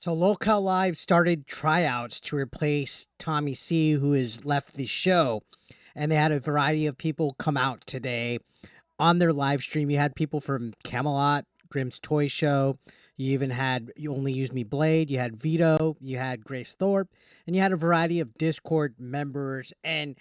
So Lolcow Live started tryouts to replace Tommy C, who has left the show. And they had a variety of people come out today on their live stream. You had people from Camelot, Grimm's Toy Show. You even had You Only Use Me Blade. You had Vito. You had Grace Thorpe. And you had a variety of Discord members. And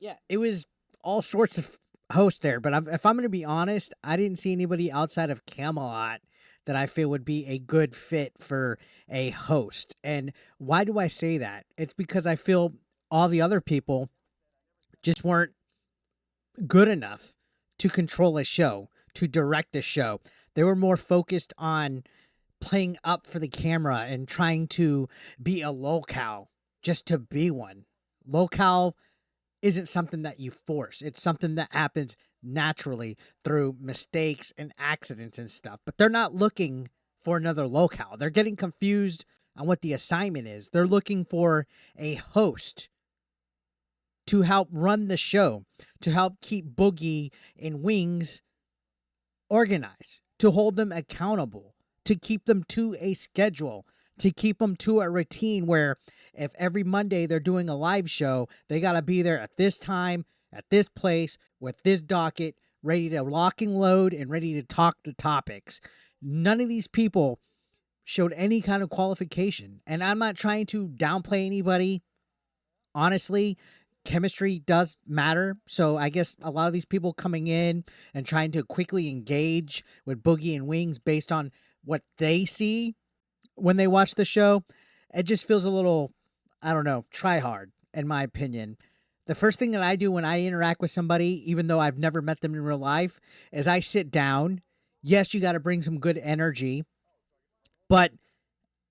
yeah, it was all sorts of hosts there. But if I'm going to be honest, I didn't see anybody outside of Camelot that I feel would be a good fit for a host. And why do I say that? It's because I feel all the other people just weren't good enough to control a show, to direct a show. They were more focused on playing up for the camera and trying to be a lolcow just to be one. Lolcow isn't something that you force. It's something that happens naturally through mistakes and accidents and stuff. But they're not looking for another lolcow. They're getting confused on what the assignment is. They're looking for a host to help run the show, to help keep Boogie and Wings organized, to hold them accountable, to keep them to a schedule, to keep them to a routine where if every Monday they're doing a live show, they got to be there at this time, at this place, with this docket, ready to lock and load and ready to talk the topics. None of these people showed any kind of qualification. And I'm not trying to downplay anybody. Honestly, chemistry does matter. So I guess a lot of these people coming in and trying to quickly engage with Boogie and Wings based on what they see when they watch the show, it just feels a little, I don't know, try hard, in my opinion. The first thing that I do when I interact with somebody, even though I've never met them in real life, is I sit down. Yes, you got to bring some good energy, but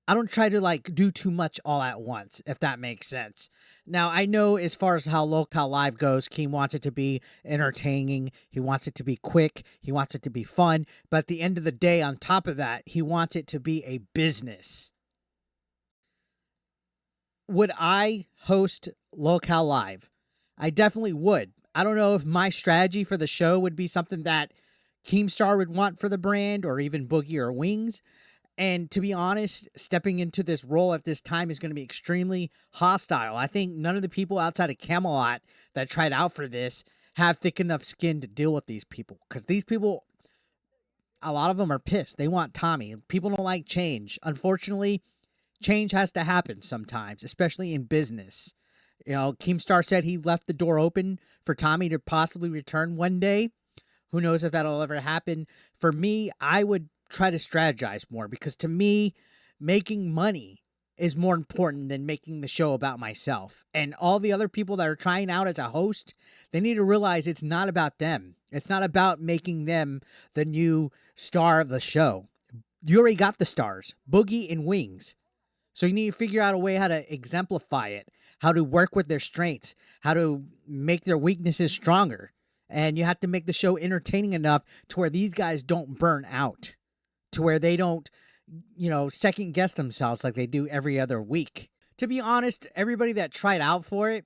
I don't try to do too much all at once, if that makes sense. Now, I know as far as how Lolcow Live goes, Keem wants it to be entertaining. He wants it to be quick. He wants it to be fun. But at the end of the day, on top of that, he wants it to be a business. Would I host Lolcow Live? I definitely would. I don't know if my strategy for the show would be something that Keemstar would want for the brand or even Boogie or Wings. And to be honest, stepping into this role at this time is going to be extremely hostile. I think none of the people outside of Camelot that tried out for this have thick enough skin to deal with these people. Because these people, a lot of them are pissed. They want Tommy. People don't like change. Unfortunately, change has to happen sometimes, especially in business. You know, Keemstar said he left the door open for Tommy to possibly return one day. Who knows if that'll ever happen. For me, I would try to strategize more because to me, making money is more important than making the show about myself. And all the other people that are trying out as a host, they need to realize it's not about them. It's not about making them the new star of the show. You already got the stars, Boogie and Wings. So you need to figure out a way how to exemplify it, how to work with their strengths, how to make their weaknesses stronger. And you have to make the show entertaining enough to where these guys don't burn out, to where they don't, second guess themselves like they do every other week. To be honest, everybody that tried out for it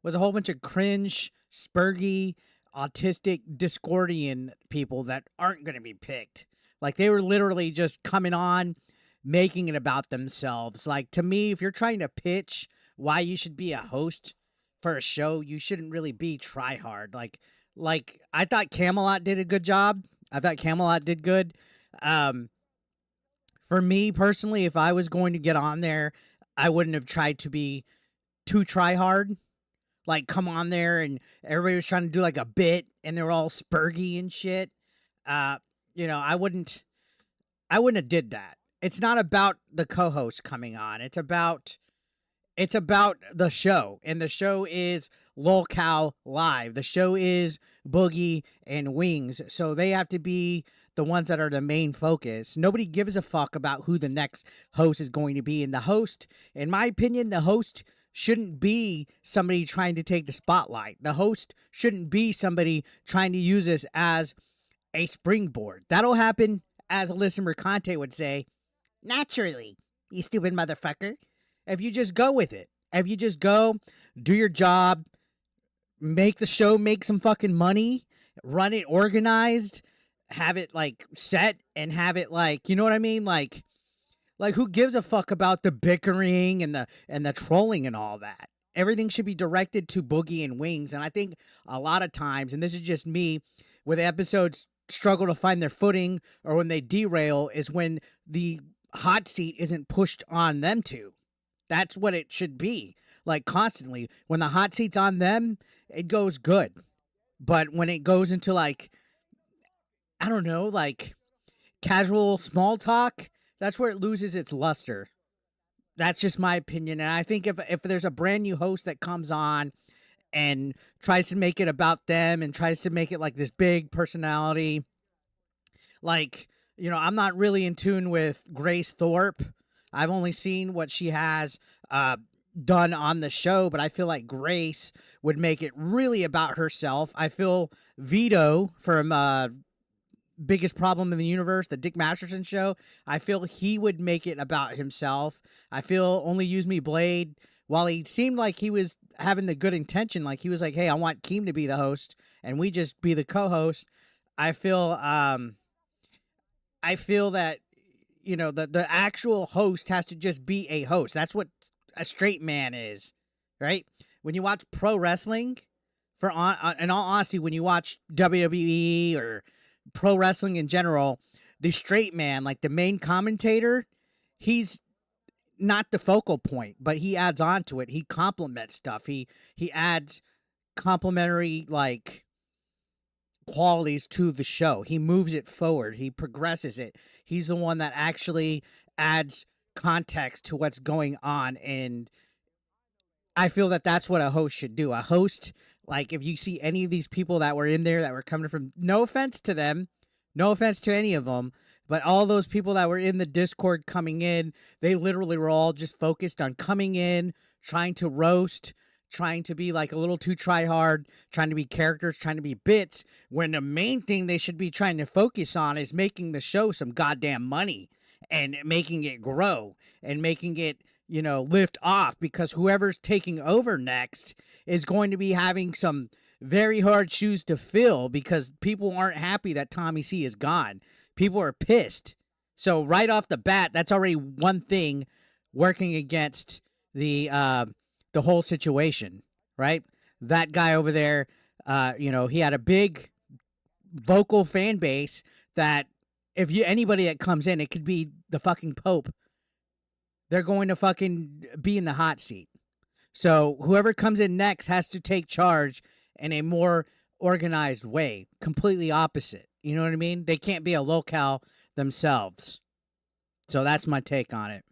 was a whole bunch of cringe, spurgy, autistic, Discordian people that aren't going to be picked. Like, they were literally just coming on, making it about themselves. Like, to me, if you're trying to pitch why you should be a host for a show, you shouldn't really be try hard. Like I thought Camelot did a good job. I thought Camelot did good. For me personally, if I was going to get on there, I wouldn't have tried to be too try hard. Like, come on there and everybody was trying to do like a bit and they were all spurgy and shit. I wouldn't have did that. It's not about the co-host coming on. It's about the show. And the show is Lolcow Live. The show is Boogie and Wings. So they have to be the ones that are the main focus. Nobody gives a fuck about who the next host is going to be. And the host, in my opinion, the host shouldn't be somebody trying to take the spotlight. The host shouldn't be somebody trying to use this as a springboard. That'll happen, as Alyssa Mercante would say, naturally, you stupid motherfucker. If you just go with it. If you just go, do your job, make the show, make some fucking money, run it organized, have it set and have it you know what I mean? Like, who gives a fuck about the bickering and the trolling and all that? Everything should be directed to Boogie and Wings. And I think a lot of times, and this is just me, where the episodes struggle to find their footing or when they derail is when the hot seat isn't pushed on them to. That's what it should be. Like, constantly. When the hot seat's on them, it goes good. But when it goes into, like, I don't know, like casual small talk, that's where it loses its luster. That's just my opinion. And I think if there's a brand new host that comes on and tries to make it about them and tries to make it like this big personality, like, you know, I'm not really in tune with Grace Thorpe. I've only seen what she has done on the show, but I feel like Grace would make it really about herself. I feel Vito from Biggest Problem in the Universe, the Dick Masterson show, I feel he would make it about himself. I feel Only Use Me Blade, while he seemed like he was having the good intention, like he was like, hey, I want Keem to be the host and we just be the co-host. I feel that, you know, the actual host has to just be a host. That's what a straight man is, right? When you watch pro wrestling, in all honesty, when you watch WWE or pro wrestling in general, the straight man, like the main commentator, he's not the focal point, but he adds on to it. He complements stuff. He adds complimentary, like, qualities to the show. He moves it forward. He progresses it. He's the one that actually adds context to what's going on. And I feel that that's what a host should do. A host, like, if you see any of these people that were in there that were coming from, no offense to them, no offense to any of them, but all those people that were in the Discord coming in, they literally were all just focused on coming in, trying to roast, trying to be like a little too try hard, trying to be characters, trying to be bits, when the main thing they should be trying to focus on is making the show some goddamn money and making it grow and making it, you know, lift off, because whoever's taking over next is going to be having some very hard shoes to fill, because people aren't happy that Tommy C is gone. People are pissed. So right off the bat, that's already one thing working against the whole situation, right? That guy over there, you know, he had a big vocal fan base that if anybody that comes in, it could be the fucking Pope. They're going to fucking be in the hot seat. So whoever comes in next has to take charge in a more organized way, completely opposite. You know what I mean? They can't be a Lolcow themselves. So that's my take on it.